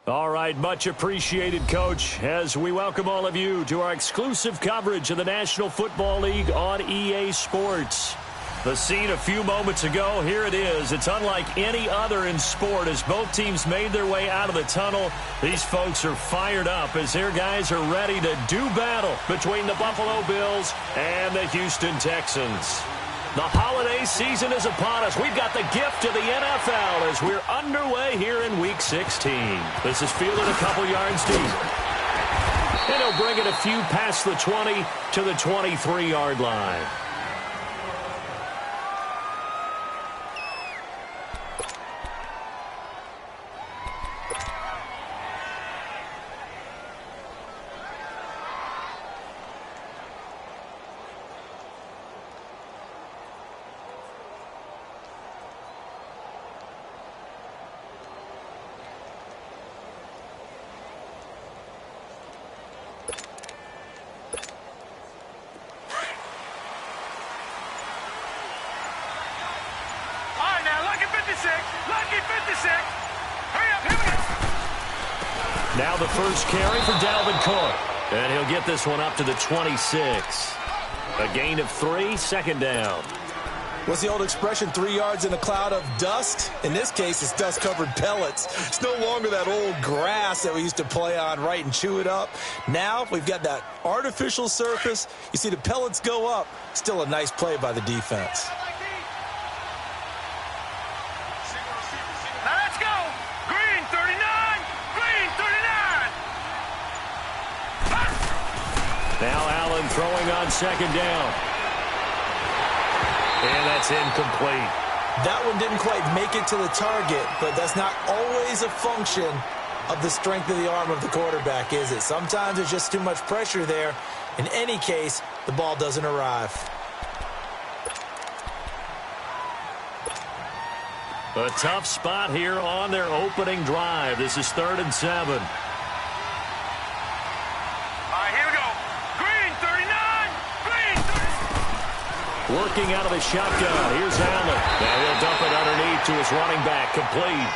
All right, much appreciated, Coach, as we welcome all of you to our exclusive coverage of the National Football League on EA Sports. The scene a few moments ago, here it is. It's unlike any other in sport as both teams made their way out of the tunnel. These folks are fired up as their guys are ready to do battle between the Buffalo Bills and the Houston Texans. The holiday season is upon us. We've got the gift of the NFL as we're underway here in Week 16. This is fielded a couple yards deep. And he'll bring it a few past the 20 to the 23-yard line. Now the first carry for Dalvin Cook. And he'll get this one up to the 26. A gain of 3, second down. What's the old expression, 3 yards in a cloud of dust? In this case, it's dust-covered pellets. It's no longer that old grass that we used to play on, right, and chew it up. Now we've got that artificial surface. You see the pellets go up. Still a nice play by the defense. Now let's go. Green 39. Green 39. Now Allen throwing on second down. And that's incomplete. That one didn't quite make it to the target, but that's not always a function of the strength of the arm of the quarterback, is it? Sometimes there's just too much pressure there. In any case, the ball doesn't arrive. A tough spot here on their opening drive. This is 3rd and 7. Working out of the shotgun. Here's Allen. And he'll dump it underneath to his running back. Complete.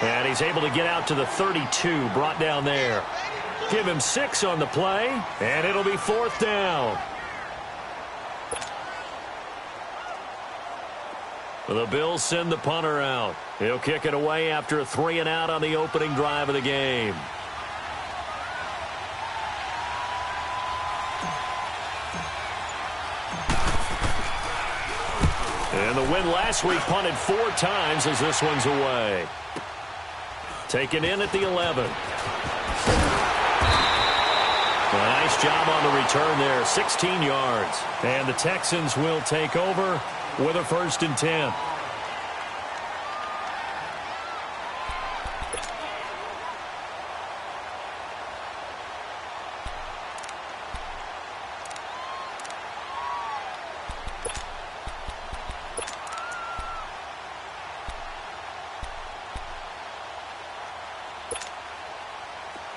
And he's able to get out to the 32. Brought down there. Give him 6 on the play. And it'll be 4th down. The Bills send the punter out. He'll kick it away after a 3-and-out on the opening drive of the game. And the win last week punted 4 times as this one's away. Taken in at the 11. A nice job on the return there, 16 yards. And the Texans will take over with a 1st and 10.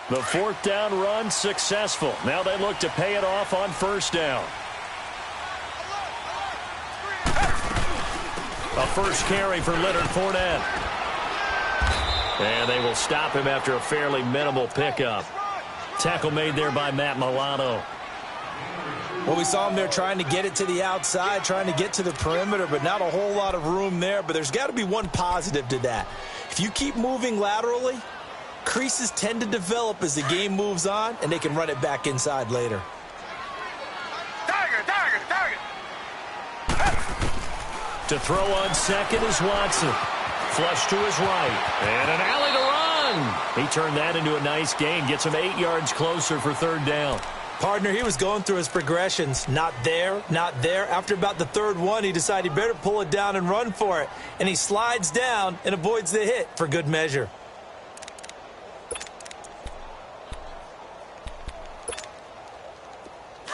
The 4th down run successful. Now they look to pay it off on 1st down. A first carry for Leonard Fournette. And they will stop him after a fairly minimal pickup. Tackle made there by Matt Milano. Well, we saw him there trying to get it to the outside, trying to get to the perimeter, but not a whole lot of room there. But there's got to be one positive to that. If you keep moving laterally, creases tend to develop as the game moves on, and they can run it back inside later. Target. To throw on second is Watson. Flush to his right. And an alley to run. He turned that into a nice gain. Gets him 8 yards closer for 3rd down. Partner, he was going through his progressions. Not there, not there. After about the 3rd one, he decided he better pull it down and run for it. And he slides down and avoids the hit for good measure.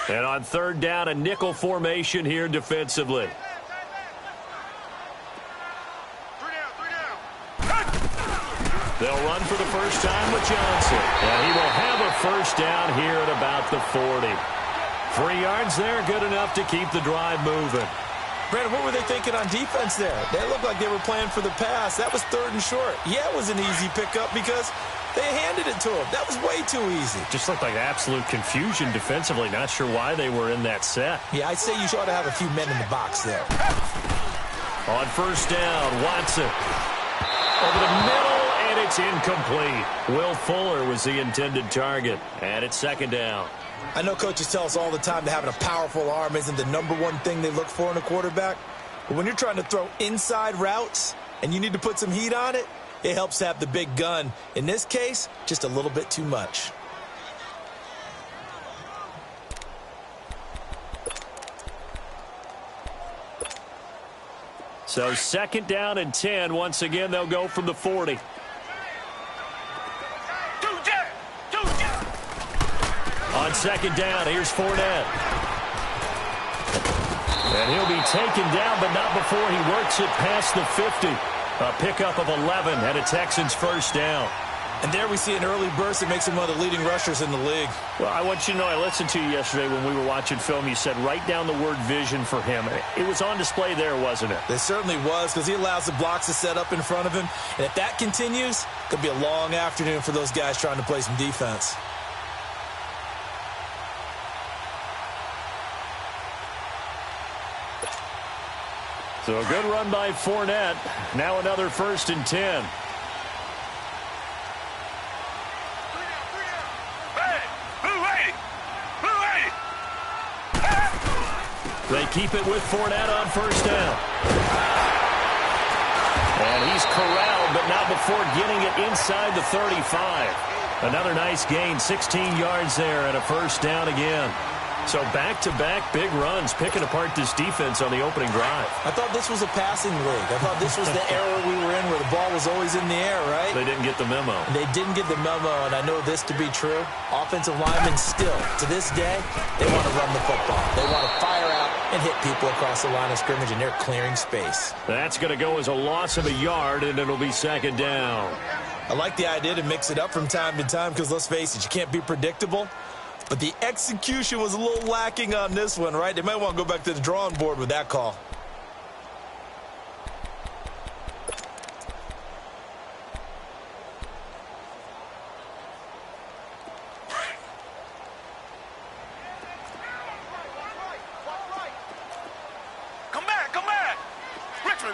And on 3rd down, a nickel formation here defensively. They'll run for the first time with Johnson. And he will have a 1st down here at about the 40. 3 yards there, good enough to keep the drive moving. Brandon, what were they thinking on defense there? They looked like they were playing for the pass. That was 3rd and short. Yeah, it was an easy pickup because They handed it to him. That was way too easy. Just looked like absolute confusion defensively. Not sure why they were in that set. Yeah, I'd say you ought to have a few men in the box there. On first down, Watson. Over the middle, and it's incomplete. Will Fuller was the intended target, and it's second down. I know coaches tell us all the time that having a powerful arm isn't the #1 thing they look for in a quarterback. But when you're trying to throw inside routes and you need to put some heat on it, it helps to have the big gun. In this case, just a little bit too much. So second down and 10. Once again, they'll go from the 40. On second down, here's Fournette. And he'll be taken down, but not before he works it past the 50. A pickup of 11 and a Texans first down. And there we see an early burst that makes him one of the leading rushers in the league. Well, I want you to know, I listened to you yesterday when we were watching film. You said write down the word vision for him. It was on display there, wasn't it? It certainly was, because he allows the blocks to set up in front of him. And if that continues, it could be a long afternoon for those guys trying to play some defense. So a good run by Fournette. Now another first and 10. They keep it with Fournette on first down. And he's corralled, but not before getting it inside the 35. Another nice gain, 16 yards there, and a first down again. So back-to-back big runs, picking apart this defense on the opening drive. I thought this was a passing league. I thought this was the era we were in where the ball was always in the air, right? They didn't get the memo. They didn't get the memo, and I know this to be true. Offensive linemen still, to this day, they want to run the football. They want to fire out and hit people across the line of scrimmage, and they're clearing space. That's going to go as a loss of a yard, and it'll be second down. I like the idea to mix it up from time to time because, let's face it, you can't be predictable. But the execution was a little lacking on this one, right? They might want to go back to the drawing board with that call. Come back.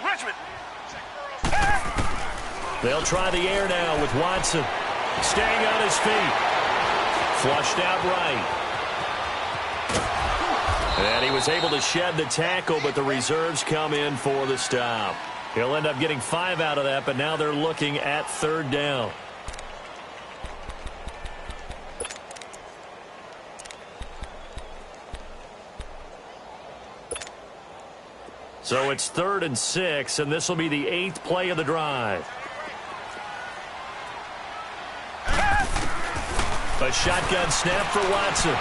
Richmond. They'll try the air now with Watson. Staying on his feet. Flushed out right. And he was able to shed the tackle, but the reserves come in for the stop. He'll end up getting 5 out of that, but now they're looking at third down. So it's 3rd and 6, and this will be the 8th play of the drive. A shotgun snap for Watson.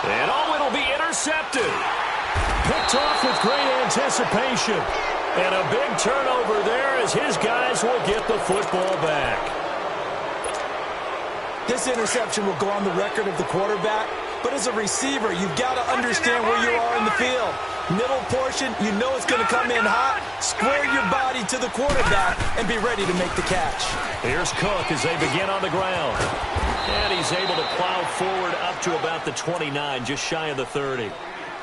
And it'll be intercepted. Picked off with great anticipation. And a big turnover there as his guys will get the football back. This interception will go on the record of the quarterback, but as a receiver, you've got to understand where you are in the field. Middle portion, you know it's going to come in hot. Square your body to the quarterback and be ready to make the catch. Here's Cook as they begin on the ground. And he's able to plow forward up to about the 29, just shy of the 30.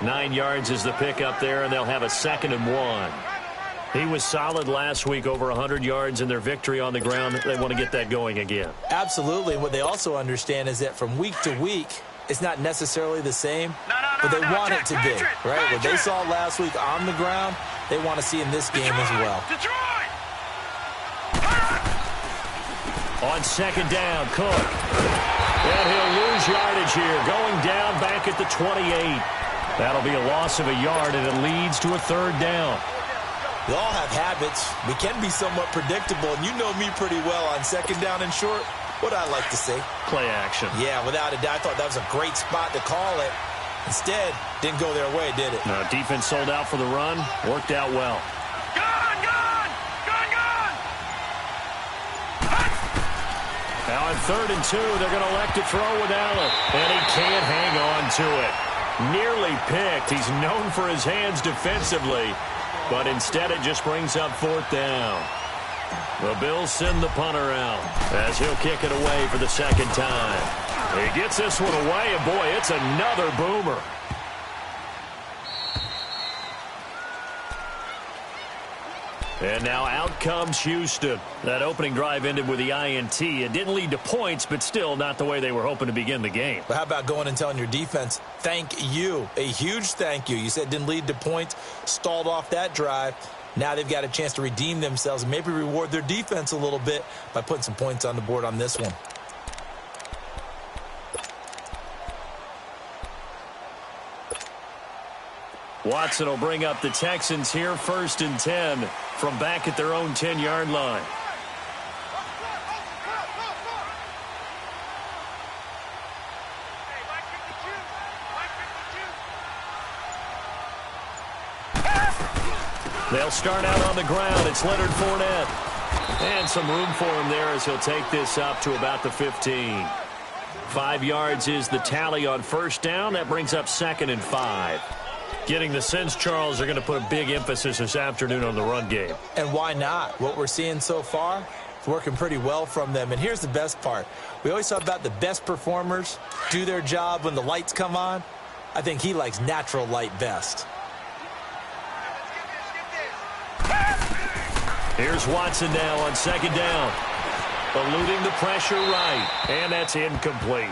9 yards is the pickup there, and they'll have a 2nd and 1. He was solid last week, over 100 yards in their victory on the ground. They want to get that going again. Absolutely. What they also understand is that from week to week, it's not necessarily the same, but they want it to be, right? What they saw last week on the ground, they want to see in this game as well. On second down, Cook. And he'll lose yardage here, going down back at the 28. That'll be a loss of a yard, and it leads to a 3rd down. We all have habits. We can be somewhat predictable, and you know me pretty well on second down and short. What I like to say? Play action. Yeah, without a doubt. I thought that was a great spot to call it. Instead, didn't go their way, did it? No, defense sold out for the run. Worked out well. Gone! Now on 3rd and 2, they're going to elect to throw with Allen. And he can't hang on to it. Nearly picked. He's known for his hands defensively. But instead, it just brings up 4th down. The Bills send the punter out as he'll kick it away for the second time. He gets this one away, and boy, it's another boomer. And now out comes Houston. That opening drive ended with the INT. It didn't lead to points, but still not the way they were hoping to begin the game. But how about going and telling your defense, thank you, a huge thank you. You said it didn't lead to points, stalled off that drive. Now they've got a chance to redeem themselves and maybe reward their defense a little bit by putting some points on the board on this one. Watson will bring up the Texans here, 1st and 10 from back at their own 10-yard line. They'll start out on the ground. It's Leonard Fournette. And some room for him there as he'll take this up to about the 15. 5 yards is the tally on 1st down. That brings up 2nd and 5. Getting the sense, Charles, are going to put a big emphasis this afternoon on the run game. And why not? What we're seeing so far, it's working pretty well from them. And here's the best part. We always talk about the best performers do their job when the lights come on. I think he likes natural light best. Here's Watson now on 2nd down. Eluding the pressure right. And that's incomplete.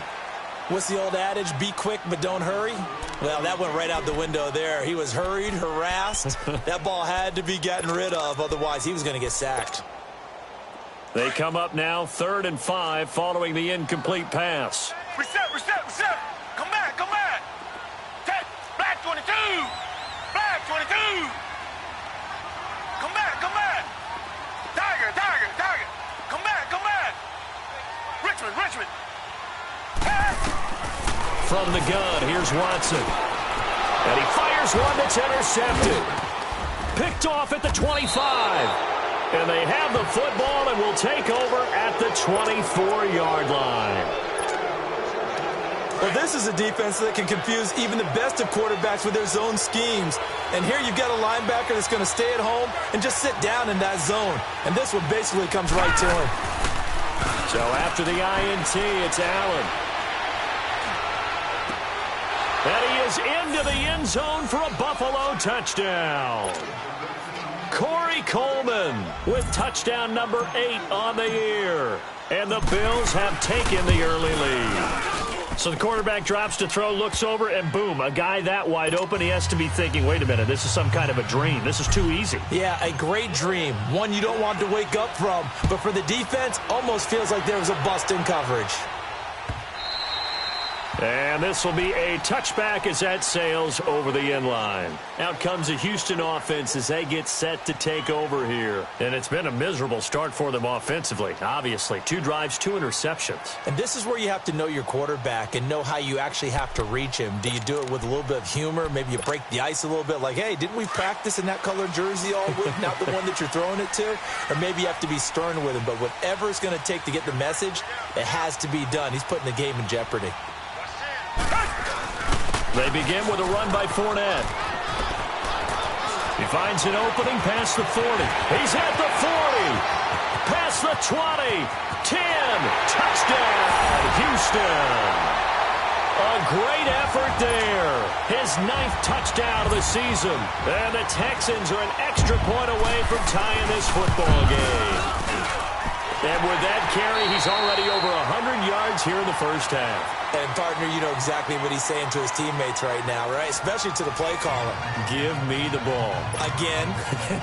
What's the old adage? Be quick, but don't hurry. Well, that went right out the window there. He was hurried, harassed. That ball had to be gotten rid of. Otherwise, he was going to get sacked. They come up now 3rd and 5 following the incomplete pass. Reset. Come back. Take black 22. Black 22. Come back. Tiger. Come back. Richmond. From the gun, here's Watson. And he fires one that's intercepted. Picked off at the 25. And they have the football and will take over at the 24-yard line. Well, this is a defense that can confuse even the best of quarterbacks with their zone schemes. And here you've got a linebacker that's going to stay at home and just sit down in that zone. And this one basically comes right to him. So after the INT, it's Allen. And he is into the end zone for a Buffalo touchdown. Corey Coleman with touchdown number 8 on the year. And the Bills have taken the early lead. So the quarterback drops to throw, looks over, and boom, a guy that wide open, he has to be thinking, wait a minute, this is some kind of a dream. This is too easy. Yeah, a great dream. One you don't want to wake up from. But for the defense, almost feels like there was a bust in coverage. And this will be a touchback as that sails over the end line. Out comes the Houston offense as they get set to take over here. And it's been a miserable start for them offensively, obviously. 2 drives, 2 interceptions. And this is where you have to know your quarterback and know how you actually have to reach him. Do you do it with a little bit of humor? Maybe you break the ice a little bit like, hey, didn't we practice in that color jersey all week? Not the one that you're throwing it to? Or maybe you have to be stern with him. But whatever it's going to take to get the message, it has to be done. He's putting the game in jeopardy. They begin with a run by Fournette. He finds an opening past the 40. He's at the 40. Past the 20. 10. Touchdown, Houston. A great effort there. His 9th touchdown of the season. And the Texans are an extra point away from tying this football game. And with that carry, he's already over 100 yards here in the first half. And, partner, you know exactly what he's saying to his teammates right now, right? Especially to the play caller. Give me the ball. Again,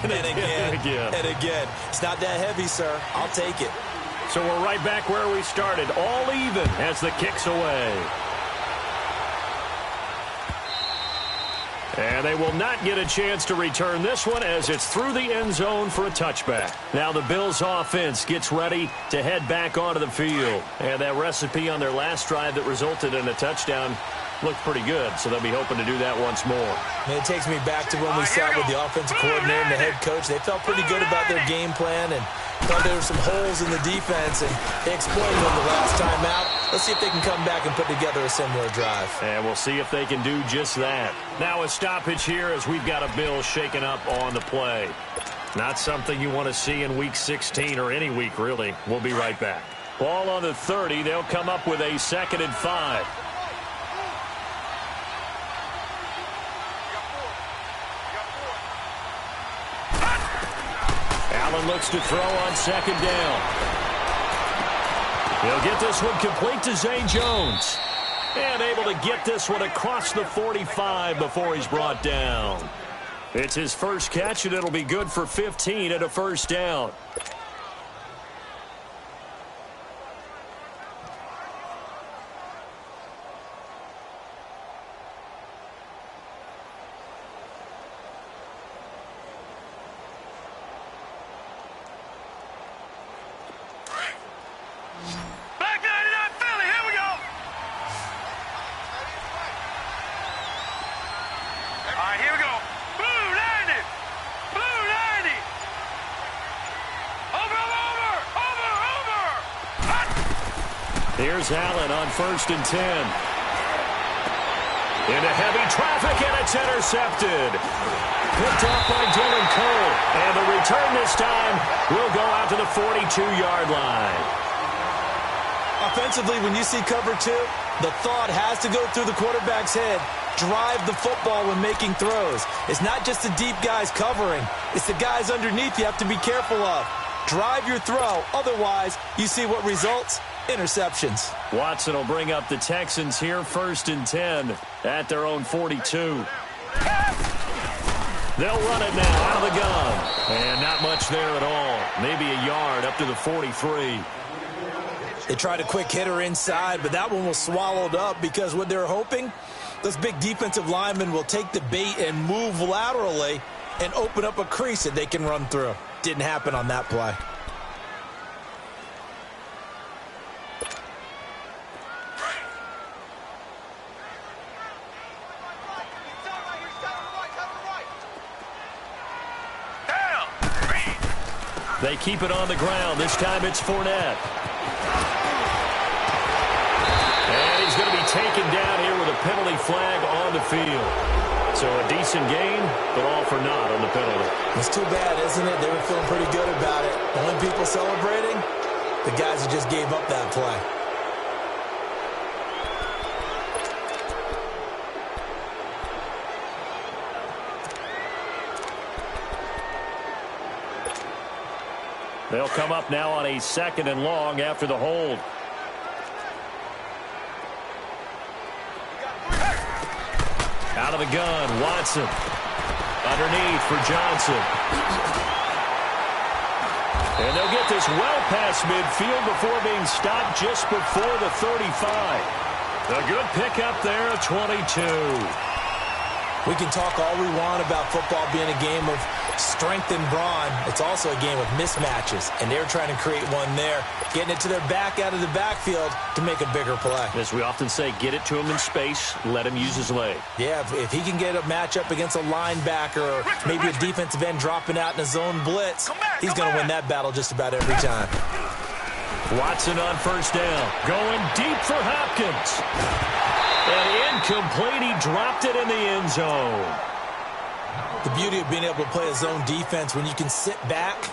and again. It's not that heavy, sir. I'll take it. So we're right back where we started, all even as the kick's away. And they will not get a chance to return this one as it's through the end zone for a touchback. Now the Bills offense gets ready to head back onto the field. And that recipe on their last drive that resulted in a touchdown looked pretty good, so they'll be hoping to do that once more. And it takes me back to when we sat with the offensive coordinator and the head coach. They felt pretty good about their game plan and thought there were some holes in the defense, and they exploited them the last time out. Let's see if they can come back and put together a similar drive. And we'll see if they can do just that. Now a stoppage here as we've got a Bill shaken up on the play. Not something you want to see in Week 16 or any week, really. We'll be right back. Ball on the 30. They'll come up with a 2nd and 5. Allen looks to throw on 2nd down. He'll get this one complete to Zay Jones. And able to get this one across the 45 before he's brought down. It's his first catch, and it'll be good for 15 and a 1st down. Here's Allen on 1st and 10. Into heavy traffic, and it's intercepted. Picked off by Dylan Cole. And the return this time will go out to the 42-yard line. Offensively, when you see cover 2, the thought has to go through the quarterback's head. Drive the football when making throws. It's not just the deep guys covering. It's the guys underneath you have to be careful of. Drive your throw. Otherwise, you see what results? Interceptions. Watson will bring up the Texans here, 1st and 10 at their own 42. They'll run it now out of the gun. And not much there at all. Maybe a yard up to the 43. They tried a quick hitter inside, but that one was swallowed up because what they're hoping, those big defensive linemen will take the bait and move laterally and open up a crease that they can run through. Didn't happen on that play. They keep it on the ground. This time it's Fournette. And he's going to be taken down here with a penalty flag on the field. So a decent gain, but all for naught on the penalty. It's too bad, isn't it? They were feeling pretty good about it. The only people celebrating, the guys who just gave up that play. They'll come up now on a 2nd and long after the hold. Out of the gun, Watson. Underneath for Johnson. And they'll get this well past midfield before being stopped just before the 35. A good pickup there at 22. We can talk all we want about football being a game of strength and brawn. It's also a game of mismatches, and they're trying to create one there, getting it to their back out of the backfield to make a bigger play. As we often say, get it to him in space, let him use his leg. Yeah, if he can get a matchup against a linebacker or maybe a defensive end dropping out in a zone blitz, he's going to win that battle just about every time. Watson on 1st down, going deep for Hopkins. And incomplete, he dropped it in the end zone. The beauty of being able to play a zone defense when you can sit back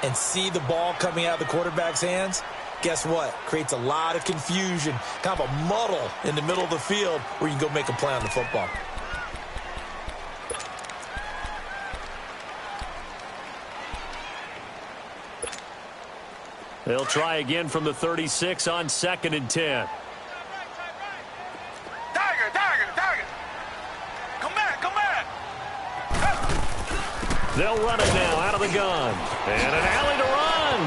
and see the ball coming out of the quarterback's hands, guess what? Creates a lot of confusion, kind of a muddle in the middle of the field where you can go make a play on the football. They'll try again from the 36 on 2nd and 10. They'll run it now out of the gun. And an alley to run.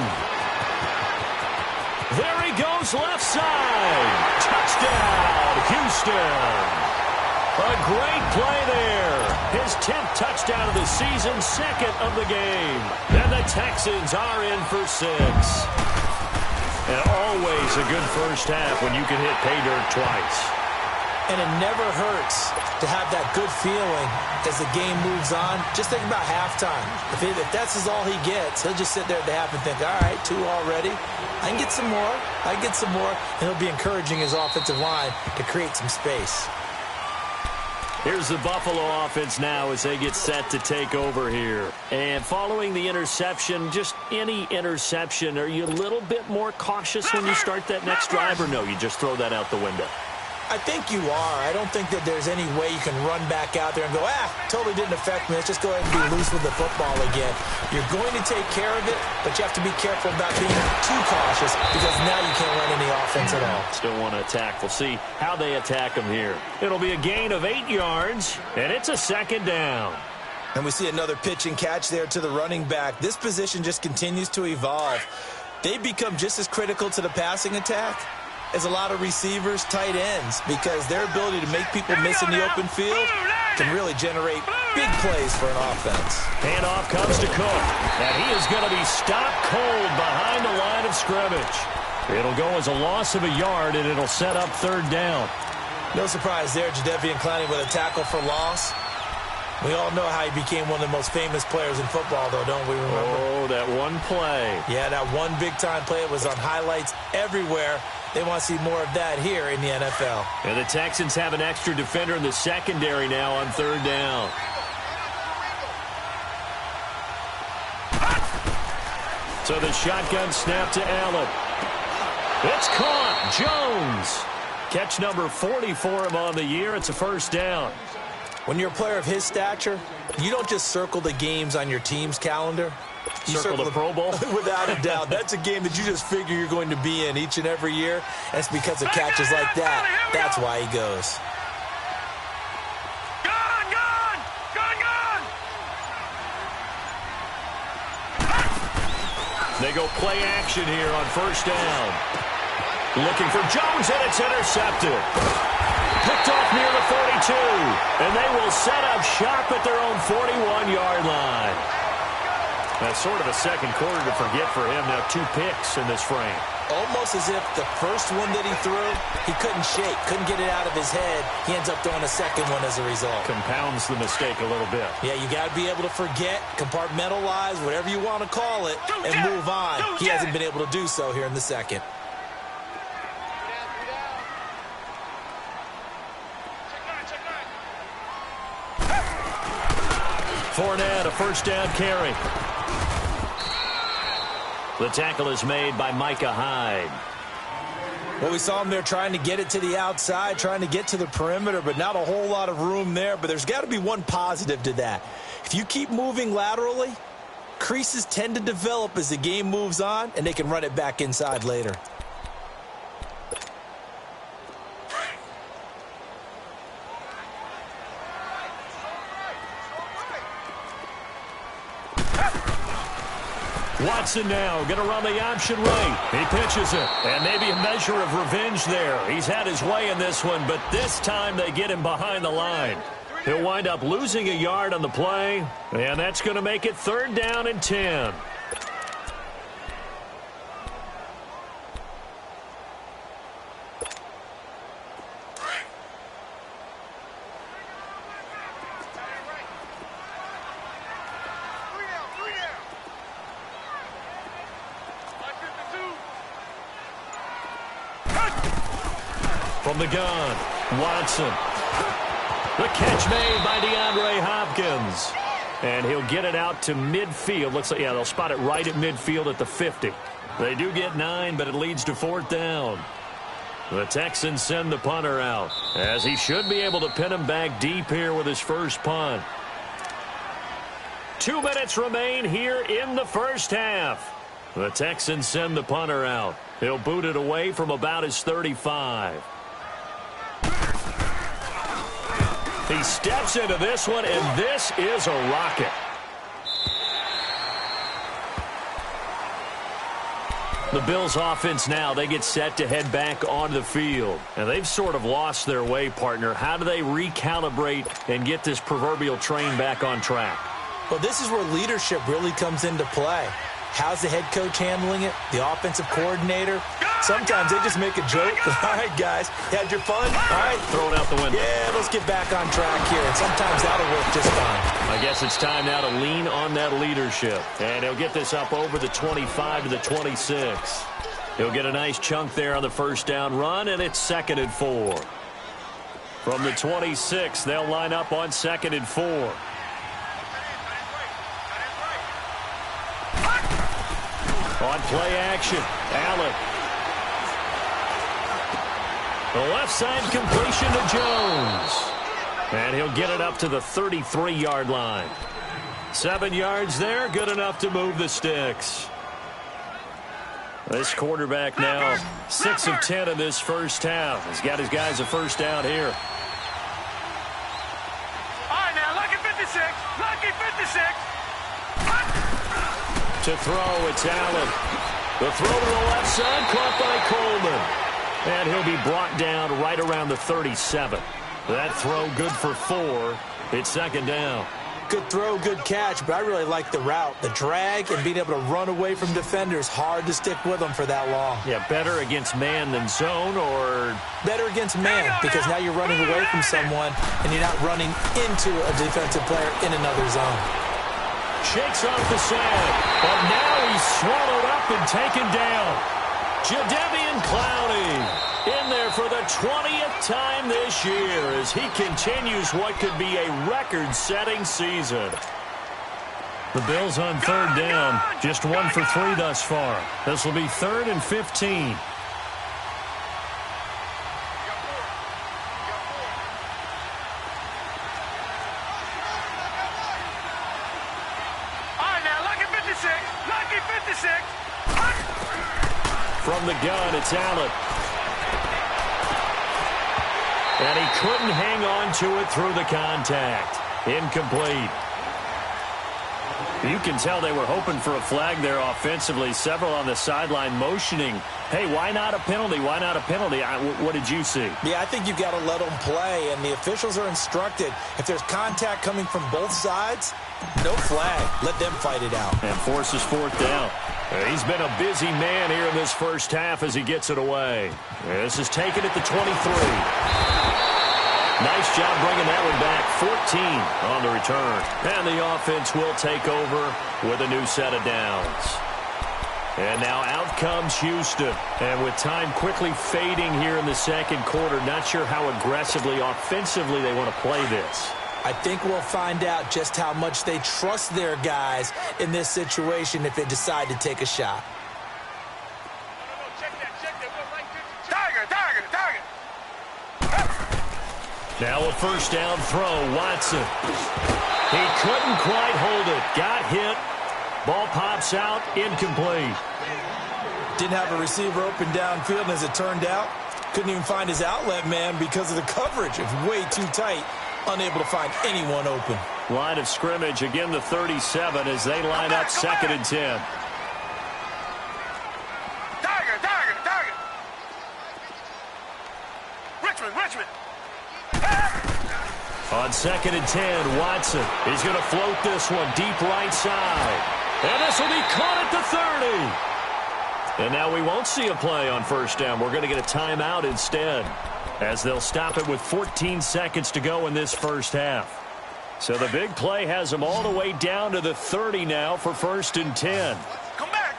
There he goes left side. Touchdown, Houston. A great play there. His 10th touchdown of the season, 2nd of the game. And the Texans are in for 6. And always a good first half when you can hit pay dirt twice. And it never hurts to have that good feeling as the game moves on. Just think about halftime. If that's all he gets, he'll just sit there at the half and think, all right, 2 already. I can get some more. I can get some more. And he'll be encouraging his offensive line to create some space. Here's the Buffalo offense now as they get set to take over here. And following the interception, just any interception, are you a little bit more cautious when you start that next drive, or no, you just throw that out the window? I think you are. I don't think that there's any way you can run back out there and go, totally didn't affect me. Let's just go ahead and be loose with the football again. You're going to take care of it, but you have to be careful about being too cautious because now you can't run any offense at all. Still want to attack. We'll see how they attack them here. It'll be a gain of 8 yards, and it's a second down. And we see another pitch and catch there to the running back. This position just continues to evolve. They become just as critical to the passing attack as a lot of receivers, tight ends, because their ability to make people miss in the open field can really generate big plays for an offense. Handoff comes to Cook, and he is going to be stopped cold behind the line of scrimmage. It'll go as a loss of a yard, and it'll set up third down. No surprise there, Jadeveon Clowney with a tackle for loss. We all know how he became one of the most famous players in football, though, don't we remember? Oh, that one play. Yeah, that one big-time play. It was on highlights everywhere. They want to see more of that here in the NFL. And the Texans have an extra defender in the secondary now on third down. So the shotgun snap to Allen. It's caught. Jones. Catch number 40 for him on the year. It's a first down. When you're a player of his stature, you don't just circle the games on your team's calendar. You circle the Pro Bowl? Without a doubt. That's a game that you just figure you're going to be in each and every year. And it's because of catches like that. That's why he goes. They go play action here on first down. Looking for Jones, and it's intercepted. Picked off near the 42, and they will set up shop at their own 41-yard line. That's sort of a second quarter to forget for him. Now 2 picks in this frame. Almost as if the first one that he threw, he couldn't shake, couldn't get it out of his head. He ends up throwing a second one as a result. Compounds the mistake a little bit. Yeah, you got to be able to forget, compartmentalize, whatever you want to call it, and move on. He hasn't been able to do so here in the second. Fournette, a first down carry. The tackle is made by Micah Hyde. Well, we saw him there trying to get it to the outside, trying to get to the perimeter, but not a whole lot of room there. But there's got to be one positive to that. If you keep moving laterally, creases tend to develop as the game moves on, and they can run it back inside later. Watson now going to run the option right. He pitches it, and maybe a measure of revenge there. He's had his way in this one, but this time they get him behind the line. He'll wind up losing a yard on the play, and that's going to make it third down and 10. From the gun, Watson. The catch made by DeAndre Hopkins. And he'll get it out to midfield. Looks like, yeah, they'll spot it right at midfield at the 50. They do get 9, but it leads to fourth down. The Texans send the punter out, as he should be able to pin him back deep here with his first punt. 2 minutes remain here in the first half. The Texans send the punter out. He'll boot it away from about his 35. He steps into this one, and this is a rocket. The Bills offense now, they get set to head back onto the field. And they've sort of lost their way, partner. How do they recalibrate and get this proverbial train back on track? Well, this is where leadership really comes into play. How's the head coach handling it? The offensive coordinator? Sometimes they just make a joke. All right, guys, you had your fun? All right. Throw it out the window. Yeah, let's get back on track here. And sometimes that'll work just fine. I guess it's time now to lean on that leadership. And he'll get this up over the 25 to the 26. He'll get a nice chunk there on the first down run, and it's 2nd and 4. From the 26, they'll line up on 2nd and 4. On play action, Allen. The left side completion to Jones. And he'll get it up to the 33-yard line. 7 yards there, good enough to move the sticks. This quarterback now 6 of 10 in this first half. He's got his guys a first down here. All right, now, lucky 56. Lucky 56. To throw, it's Allen. The throw to the left side, caught by Coleman. And he'll be brought down right around the 37. That throw good for 4. It's 2nd down. Good throw, good catch, but I really like the route. The drag and being able to run away from defenders, hard to stick with them for that long. Yeah, better against man than zone, or? Better against man, because now you're running away from someone and you're not running into a defensive player in another zone. Shakes off the sag, but now he's swallowed up and taken down. Jadeveon Clowney in there for the 20th time this year as he continues what could be a record-setting season. The Bills on 3rd down, just 1 for 3 thus far. This will be 3rd and 15. From the gun, it's Allen. And he couldn't hang on to it through the contact. Incomplete. You can tell they were hoping for a flag there offensively. Several on the sideline motioning, hey, why not a penalty? Why not a penalty? What did you see? Yeah, I think you've got to let them play, and the officials are instructed. If there's contact coming from both sides, no flag. Let them fight it out. And forces 4th down. He's been a busy man here in this first half as he gets it away. This is taken at the 23. Nice job bringing that one back. 14 on the return. And the offense will take over with a new set of downs. And now out comes Houston. And with time quickly fading here in the second quarter, not sure how aggressively, offensively they want to play this. I think we'll find out just how much they trust their guys in this situation if they decide to take a shot. Now a first down throw, Watson. He couldn't quite hold it. Got hit. Ball pops out, incomplete. Didn't have a receiver open downfield, and as it turned out, couldn't even find his outlet man because of the coverage. It was way too tight. Unable to find anyone open. Line of scrimmage, again the 37 as they line up 2nd and 10. Target. Richmond. On 2nd and 10, Watson. He's going to float this one deep right side. And this will be caught at the 30. And now we won't see a play on first down. We're going to get a timeout instead, as they'll stop it with 14 seconds to go in this first half. So the big play has them all the way down to the 30 now for 1st and 10. Come back.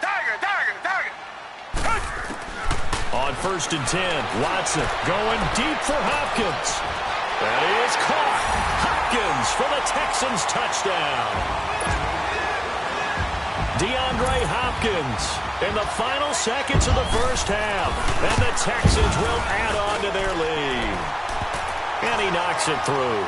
Target. On 1st and 10, Watson going deep for Hopkins. That is caught. Hopkins for the Texans touchdown. DeAndre Hopkins in the final seconds of the first half. And the Texans will add on to their lead. And he knocks it through.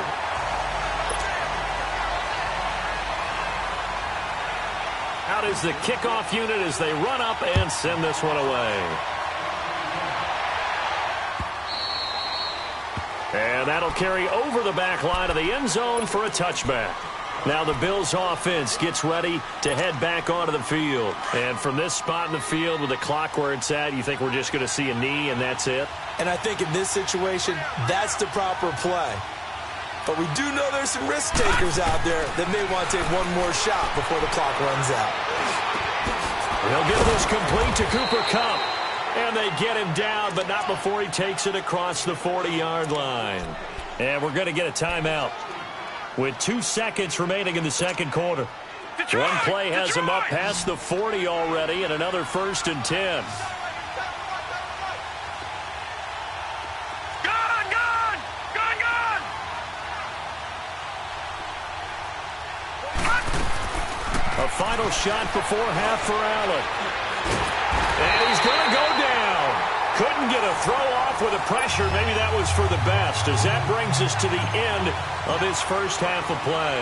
Out is the kickoff unit as they run up and send this one away. And that'll carry over the back line of the end zone for a touchback. Now the Bills offense gets ready to head back onto the field. And from this spot in the field with the clock where it's at, you think we're just going to see a knee and that's it? And I think in this situation, that's the proper play. But we do know there's some risk takers out there that may want to take one more shot before the clock runs out. They'll give this complete to Cooper Kupp. And they get him down, but not before he takes it across the 40-yard line. And we're going to get a timeout with 2 seconds remaining in the second quarter. One play has him up past the 40 already, and another 1st and 10. The final shot before half for Allen. And he's going to go down. Couldn't get a throw off with the pressure. Maybe that was for the best, as that brings us to the end of this first half of play.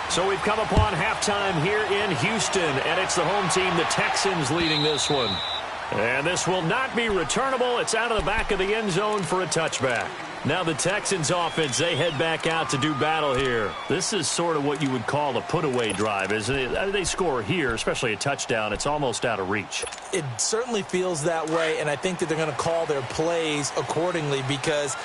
So we've come upon halftime here in Houston, and it's the home team, the Texans, leading this one. And this will not be returnable. It's out of the back of the end zone for a touchback. Now the Texans offense, they head back out to do battle here. This is sort of what you would call a put-away drive, isn't it? They score here, especially a touchdown. It's almost out of reach. It certainly feels that way, and I think that they're going to call their plays accordingly, because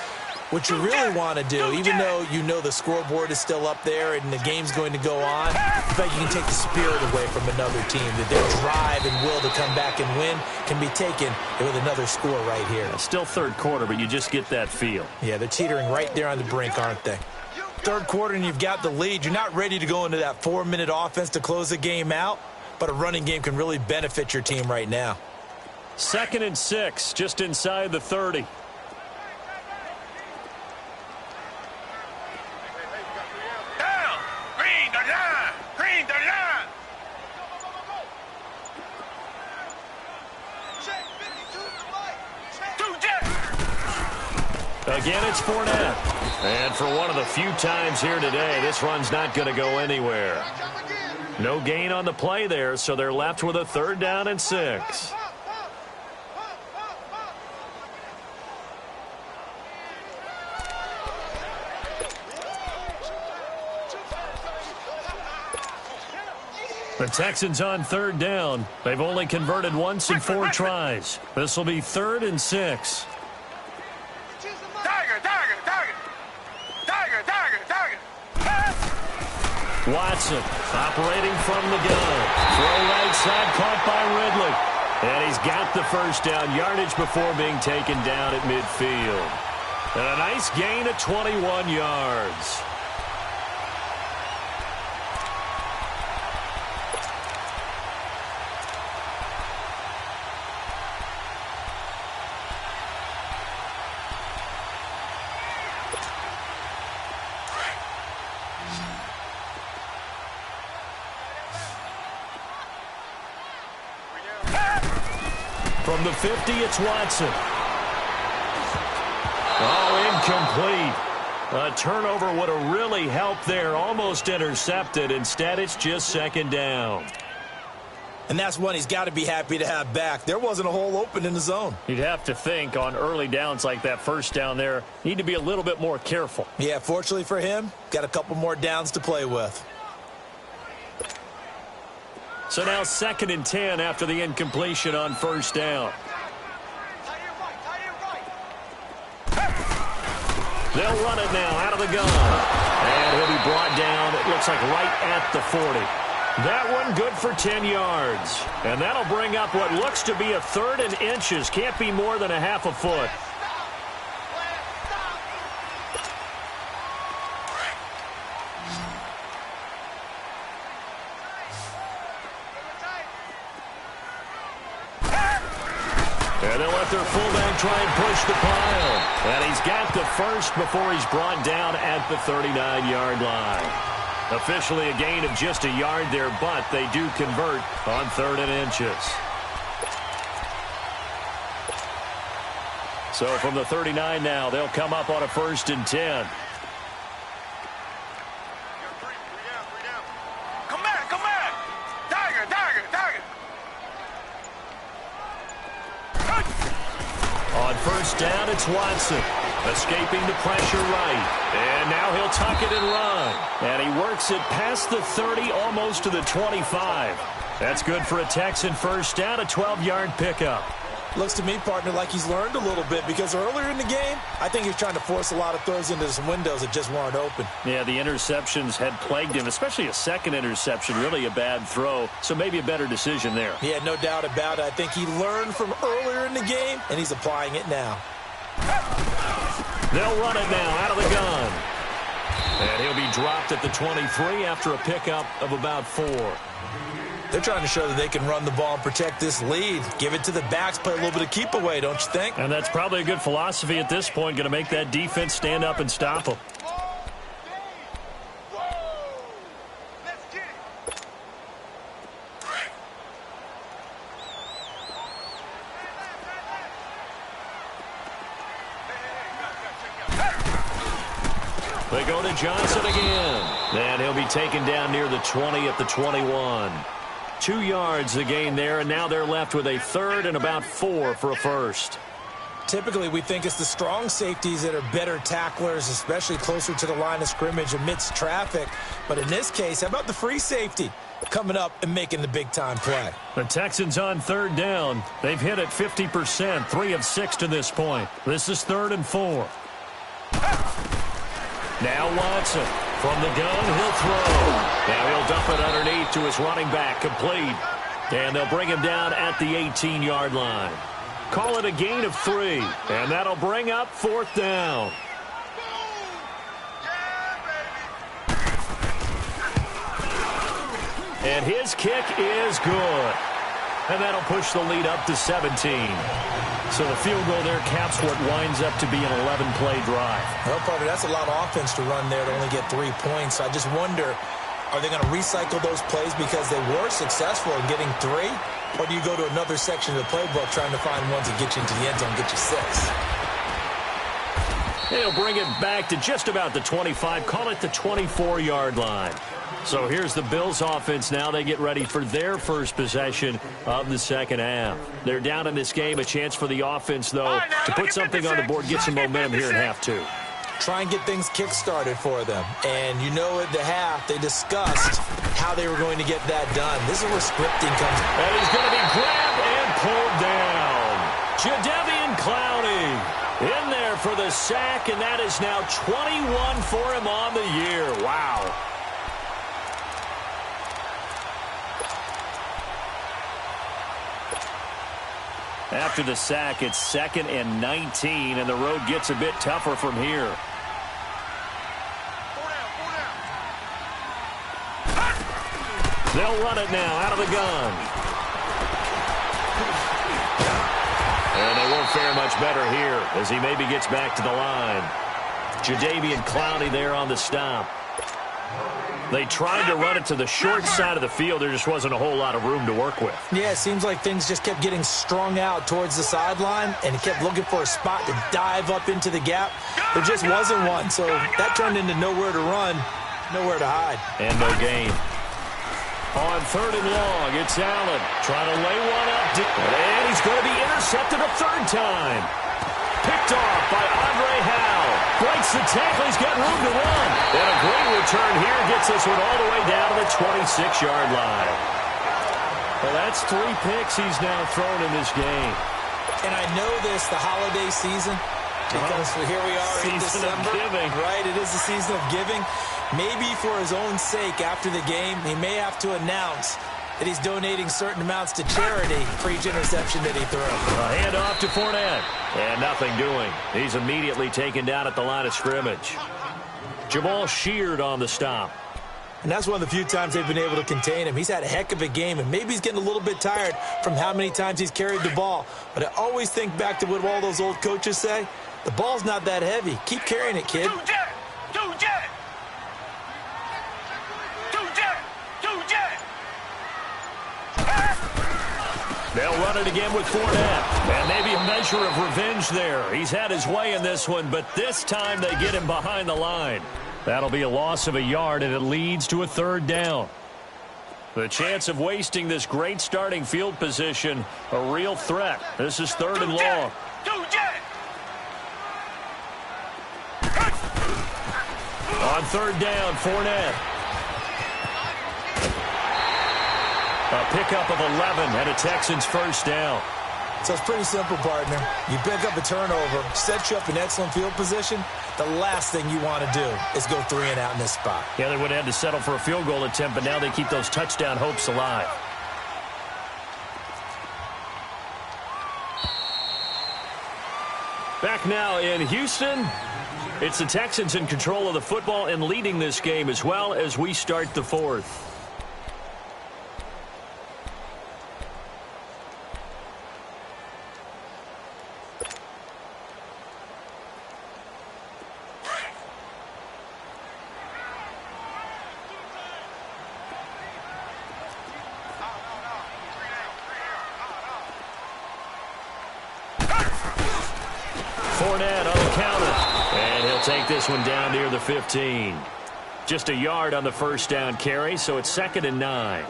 what you really want to do, even though you know the scoreboard is still up there and the game's going to go on, I think you can take the spirit away from another team, that their drive and will to come back and win can be taken with another score right here. It's still third quarter, but you just get that feel. Yeah, they're teetering right there on the brink, aren't they? Third quarter and you've got the lead. You're not ready to go into that 4-minute offense to close the game out, but a running game can really benefit your team right now. 2nd and 6, just inside the 30. Again, it's Fournette. And for one of the few times here today, this run's not going to go anywhere. No gain on the play there, so they're left with a 3rd down and 6. The Texans on 3rd down. They've only converted once in 4 tries. This will be 3rd and 6. Watson operating from the gun. Throw right side, caught by Ridley. And he's got the first down, yardage before being taken down at midfield. And a nice gain of 21 yards. From the 50, it's Watson. Oh, incomplete. A turnover would have really helped there. Almost intercepted. Instead, it's just 2nd down. And that's one he's got to be happy to have back. There wasn't a hole open in the zone. You'd have to think on early downs like that first down there, need to be a little bit more careful. Yeah, fortunately for him, got a couple more downs to play with. So now 2nd and 10 after the incompletion on 1st down. They'll run it now out of the gun. And he'll be brought down, it looks like right at the 40. That one good for 10 yards. And that'll bring up what looks to be a 3rd and inches. Can't be more than a half a foot. And they'll let their fullback try and push the pile. And he's got the first before he's brought down at the 39-yard line. Officially a gain of just a yard there, but they do convert on 3rd and inches. So from the 39 now, they'll come up on a 1st and 10. Come back, come back. Tiger. On 1st down, it's Watson. Escaping the pressure right. And now he'll tuck it and run. And he works it past the 30, almost to the 25. That's good for a Texan 1st down, a 12-yard pickup. Looks to me, partner, like he's learned a little bit, because earlier in the game, I think he was trying to force a lot of throws into some windows that just weren't open. Yeah, the interceptions had plagued him, especially a 2nd interception, really a bad throw. So maybe a better decision there. Yeah, no doubt about it. I think he learned from earlier in the game, and he's applying it now. They'll run it now out of the gun. And he'll be dropped at the 23 after a pickup of about 4. They're trying to show that they can run the ball and protect this lead. Give it to the backs, play a little bit of keep away, don't you think? And that's probably a good philosophy at this point, going to make that defense stand up and stop them. go to Johnson again. And he'll be taken down near the 20 at the 21. 2 yards the gain there, and now they're left with a third and about 4 for a first. Typically, we think it's the strong safeties that are better tacklers, especially closer to the line of scrimmage amidst traffic. But in this case, how about the free safety coming up and making the big-time play? The Texans on third down. They've hit it 50%, 3 of 6 to this point. This is 3rd and 4. Now Watson from the gun, he'll throw. Now he'll dump it underneath to his running back, complete. And they'll bring him down at the 18-yard line. Call it a gain of 3, and that'll bring up 4th down. And his kick is good. And that'll push the lead up to 17. So the field goal there caps what winds up to be an 11-play drive. Well, Parker, that's a lot of offense to run there to only get 3 points. I just wonder, are they going to recycle those plays because they were successful in getting 3? Or do you go to another section of the playbook trying to find ones that get you into the end zone, get you 6? They'll bring it back to just about the 25, call it the 24-yard line. So here's the Bills offense now. They get ready for their first possession of the second half. They're down in this game. A chance for the offense, though, to put something on the board, get some momentum here in half 2. Try and get things kick-started for them. And you know at the half, they discussed how they were going to get that done. This is where scripting comes. And he's going to be grabbed and pulled down. Jadeveon Clowney in there for the sack, and that is now 21 for him on the year. Wow. After the sack, it's 2nd and 19, and the road gets a bit tougher from here. They'll run it now out of the gun. And they won't fare much better here as he maybe gets back to the line. Jadeveon Clowney there on the stop. They tried to run it to the short side of the field. There just wasn't a whole lot of room to work with. Yeah, it seems like things just kept getting strung out towards the sideline, and he kept looking for a spot to dive up into the gap. There just wasn't one, so that turned into nowhere to run, nowhere to hide. And no gain. On 3rd and long, it's Allen trying to lay one up. And he's going to be intercepted a 3rd time. Picked off by Andre Howe. Breaks the tackle. He's got room to run. And a great return here gets this one all the way down to the 26-yard line. Well, that's 3 picks he's now thrown in this game. And I know this, the holiday season, because here we are in December. Season of giving. Right, it is the season of giving. Maybe for his own sake after the game, he may have to announce that he's donating certain amounts to charity for each interception that he threw. A handoff to Fournette. And nothing doing. He's immediately taken down at the line of scrimmage. Jamal Sheard on the stop. And that's one of the few times they've been able to contain him. He's had a heck of a game, and maybe he's getting a little bit tired from how many times he's carried the ball. But I always think back to what all those old coaches say. The ball's not that heavy. Keep carrying it, kid. They'll run it again with Fournette. And maybe a measure of revenge there. He's had his way in this one, but this time they get him behind the line. That'll be a loss of a yard, and it leads to a 3rd down. The chance of wasting this great starting field position, a real threat. This is 3rd and long. On 3rd down, Fournette. A pickup of 11 and a Texans 1st down. So it's pretty simple, partner. You pick up a turnover, set you up in excellent field position. The last thing you want to do is go 3 and out in this spot. Yeah, they would have had to settle for a field goal attempt, but now they keep those touchdown hopes alive. Back now in Houston. It's the Texans in control of the football and leading this game as well as we start the 4th. Fournette on the counter. And he'll take take this one down near the 15. Just a yard on the first down carry, so it's 2nd and 9.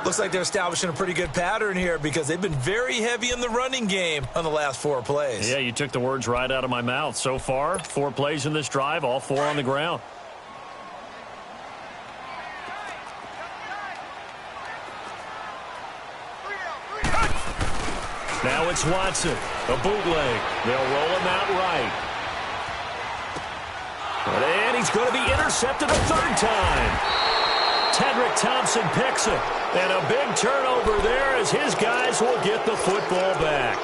Looks like they're establishing a pretty good pattern here because they've been very heavy in the running game on the last 4 plays. Yeah, you took the words right out of my mouth. So far, 4 plays in this drive, all 4 on the ground. Now it's Watson, a bootleg. They'll roll him out right. And he's going to be intercepted a 3rd time. Tedrick Thompson picks it. And a big turnover there as his guys will get the football back.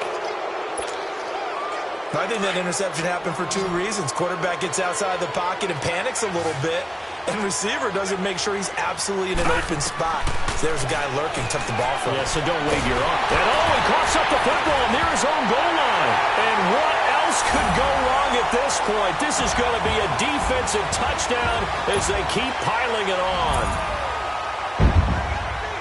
I think that interception happened for 2 reasons. Quarterback gets outside the pocket and panics a little bit. And receiver doesn't make sure he's absolutely in an open spot. So there's a guy lurking, took the ball from him. Yeah, so don't wave your arm. And he coughs up the football near his own goal line. And what else could go wrong at this point? This is going to be a defensive touchdown as they keep piling it on.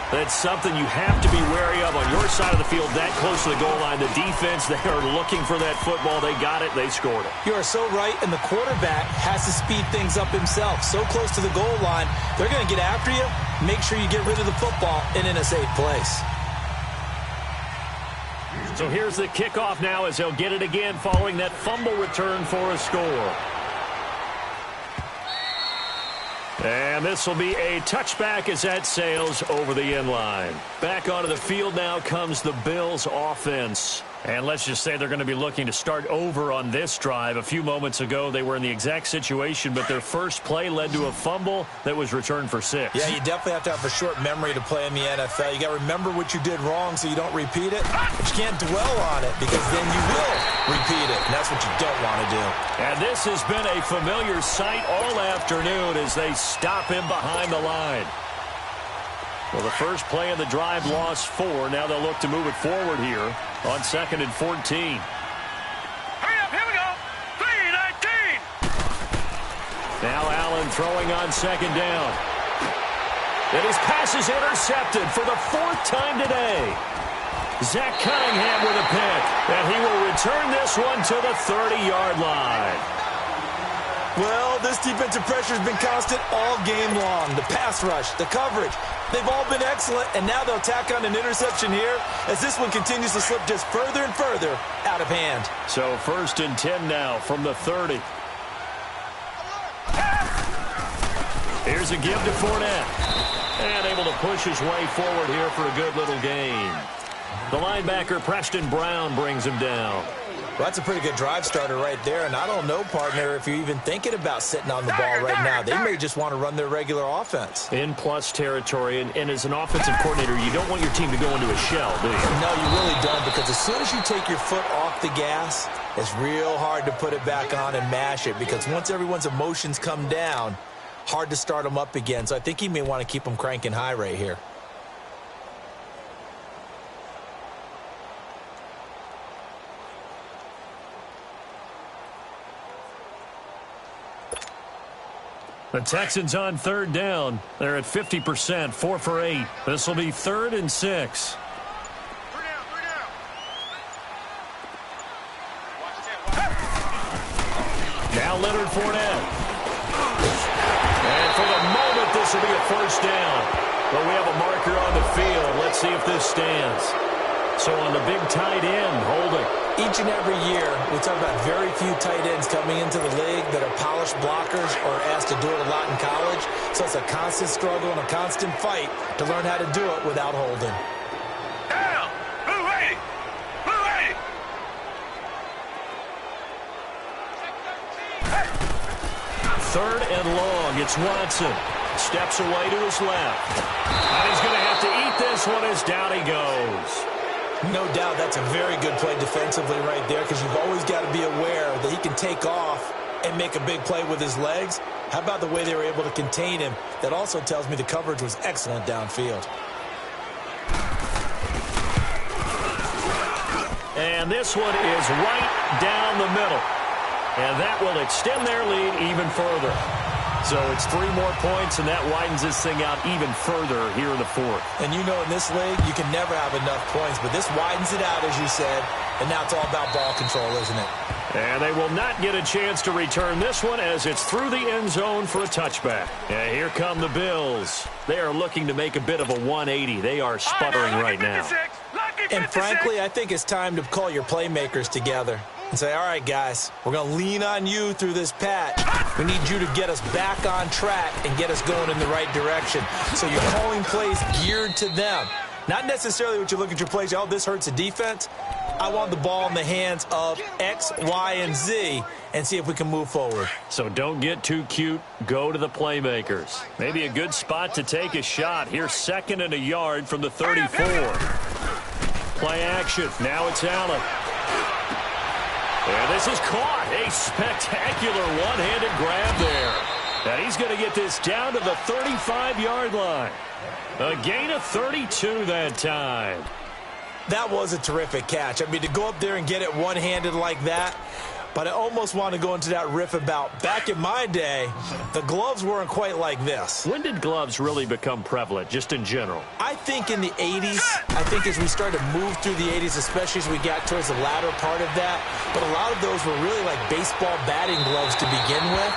That's something you have to be wary of on your side of the field, that close to the goal line. The defense, they are looking for that football. They got it. They scored it. You are so right, and the quarterback has to speed things up himself. So close to the goal line, they're going to get after you. Make sure you get rid of the football and in a safe place. So here's the kickoff now as they'll get it again following that fumble return for a score. And this will be a touchback as that sails over the end line. Back onto the field now comes the Bills offense. And let's just say they're going to be looking to start over on this drive. A few moments ago, they were in the exact situation, but their first play led to a fumble that was returned for 6. Yeah, you definitely have to have a short memory to play in the NFL. You got to remember what you did wrong so you don't repeat it. But you can't dwell on it because then you will repeat it, and that's what you don't want to do. And this has been a familiar sight all afternoon as they stop him behind the line. Well, the first play of the drive lost 4. Now they'll look to move it forward here on 2nd and 14. Hurry up, here we go. 3-19. Now Allen throwing on 2nd down. And his pass is intercepted for the 4th time today. Zach Cunningham with a pick. And he will return this one to the 30-yard line. Well, this defensive pressure has been constant all game long. The pass rush, the coverage, they've all been excellent, and now they'll tack on an interception here as this one continues to slip just further and further out of hand. So 1st and 10 now from the 30. Here's a give to Fournette. And able to push his way forward here for a good little gain. The linebacker, Preston Brown, brings him down. Well, that's a pretty good drive starter right there, and I don't know, partner, if you're even thinking about sitting on the ball right now. They may just want to run their regular offense. In plus territory, and as an offensive coordinator, you don't want your team to go into a shell, do you? No, you really don't, because as soon as you take your foot off the gas, it's real hard to put it back on and mash it, because once everyone's emotions come down, hard to start them up again. So I think he may want to keep them cranking high right here. The Texans on 3rd down. They're at 50%, 4 for 8. This will be 3rd and 6. Now Leonard Fournette. And for the moment, this will be a 1st down. But we have a marker on the field. Let's see if this stands. So on the big tight end, holding. Each and every year, we talk about very few tight ends coming into the league that are polished blockers or asked to do it a lot in college. So it's a constant struggle and a constant fight to learn how to do it without holding. Down. Blue 80. Blue 80. Third and long. It's Watson. Steps away to his left. And he's going to have to eat this one as down he goes. No doubt that's a very good play defensively right there, because you've always got to be aware that he can take off and make a big play with his legs. How about the way they were able to contain him? That also tells me the coverage was excellent downfield. And this one is right down the middle. And that will extend their lead even further. So it's 3 more points, and that widens this thing out even further here in the 4th. And you know, in this league, you can never have enough points, but this widens it out, as you said, And now it's all about ball control, isn't it? And they will not get a chance to return this one as it's through the end zone for a touchback. And here come the Bills. They are looking to make a bit of a 180. They are sputtering right now. And frankly, I think it's time to call your playmakers together and say, all right, guys, we're going to lean on you through this patch. We need you to get us back on track and get us going in the right direction. So you're calling plays geared to them. Not necessarily what you look at your plays, oh, this hurts the defense. I want the ball in the hands of X, Y, and Z and see if we can move forward. So don't get too cute. Go to the playmakers. Maybe a good spot to take a shot. Here's 2nd and a yard from the 34. Play action. Now it's Allen. And this is caught. A spectacular one-handed grab there. And he's going to get this down to the 35-yard line. A gain of 32 that time. That was a terrific catch. I mean, to go up there and get it one-handed like that, but I almost want to go into that riff about back in my day, the gloves weren't quite like this. When did gloves really become prevalent, just in general? I think in the 80s. I think as we started to move through the 80s, especially as we got towards the latter part of that. But a lot of those were really like baseball batting gloves to begin with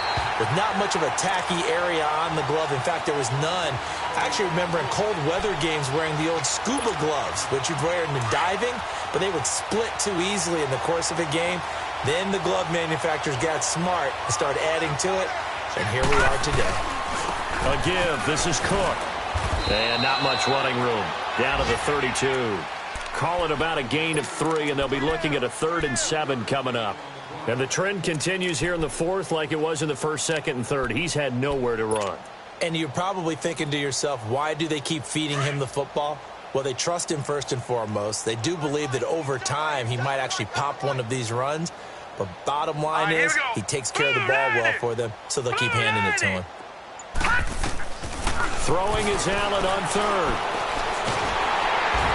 not much of a tacky area on the glove. In fact, there was none. I actually remember in cold weather games wearing the old scuba gloves, which you'd wear in the diving, but they would split too easily in the course of a game. Then the glove manufacturers got smart and started adding to it, and here we are today. A give. This is Cook. And not much running room. Down to the 32. Call it about a gain of 3, and they'll be looking at a 3rd and 7 coming up. And the trend continues here in the 4th like it was in the 1st, 2nd, and 3rd. He's had nowhere to run. And you're probably thinking to yourself, why do they keep feeding him the football? Well, they trust him first and foremost. They do believe that over time he might actually pop one of these runs. But bottom line is he takes care of the ball well for them, so they'll keep handing it to him. Throwing is Allen on 3rd.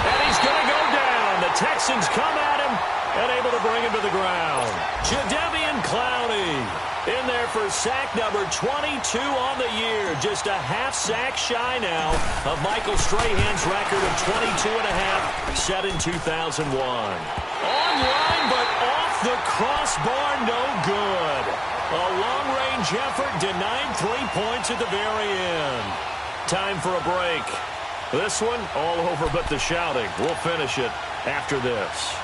And he's going to go down. The Texans come at him and able to bring him to the ground. Jadeveon Clowney in there for sack number 22 on the year. Just a half sack shy now of Michael Strahan's record of 22 and a half set in 2001. Online, but off the crossbar, no good. A long-range effort denied 3 points at the very end. Time for a break. This one, all over but the shouting. We'll finish it after this.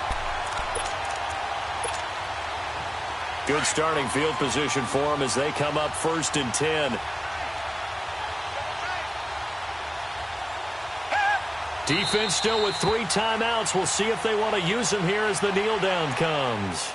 Good starting field position for them as they come up 1st and 10. Defense still with 3 timeouts. We'll see if they want to use them here as the kneel down comes.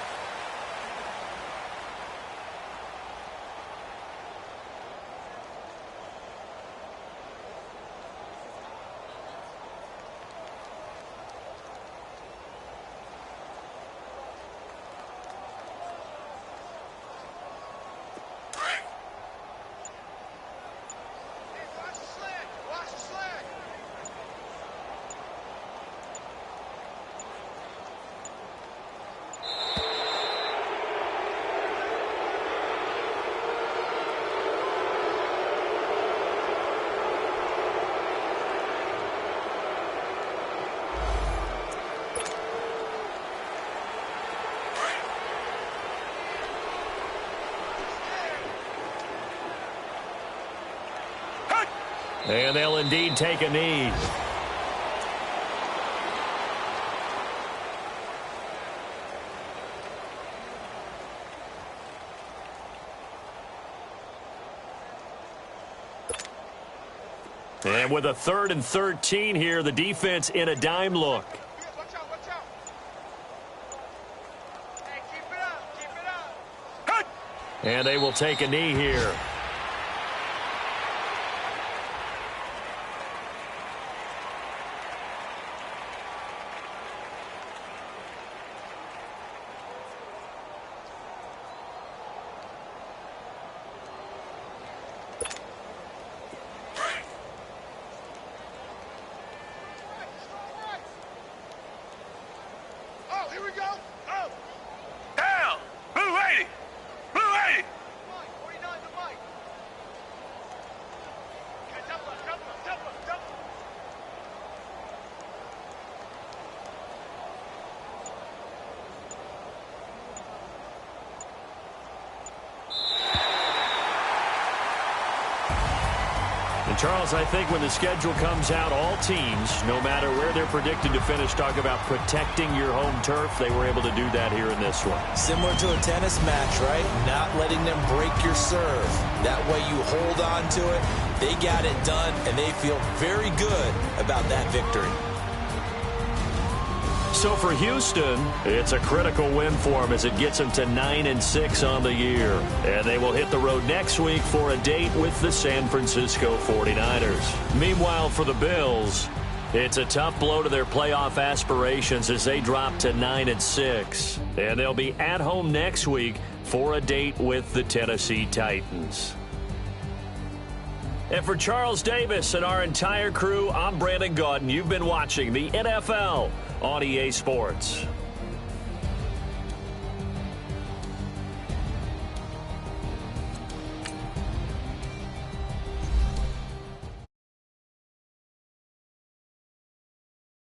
And they'll indeed take a knee. And with a 3rd and 13 here, the defense in a dime look. Watch out, watch out. Hey, keep it up, keep it up. And they will take a knee here. Charles, I think when the schedule comes out, all teams, no matter where they're predicted to finish, talk about protecting your home turf. They were able to do that here in this one. Similar to a tennis match, right? Not letting them break your serve. That way you hold on to it. They got it done, and they feel very good about that victory. So for Houston, it's a critical win for them as it gets them to 9-6 on the year. And they will hit the road next week for a date with the San Francisco 49ers. Meanwhile, for the Bills, it's a tough blow to their playoff aspirations as they drop to 9-6. And they'll be at home next week for a date with the Tennessee Titans. And for Charles Davis and our entire crew, I'm Brandon Gaudin. You've been watching the NFL on EA Sports.